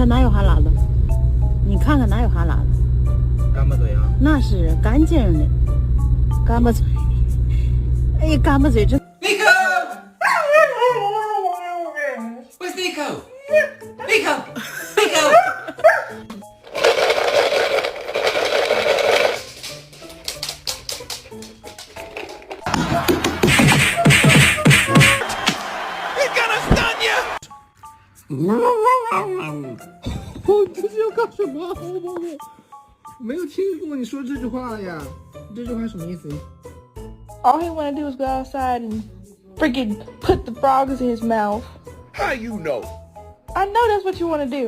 看哪有哈喇子？你看看哪有哈喇子？干巴嘴啊？那是干净的，干巴嘴。哎，干巴嘴真。Nico! Where's Nico? Nico! Nico! He's gonna stun you! 这是要干什么？我没有听过你说这句话呀，这句话什么意思？ All he want to do is go outside and freaking put the frogs in his mouth. How you know? I know that's what you want to do.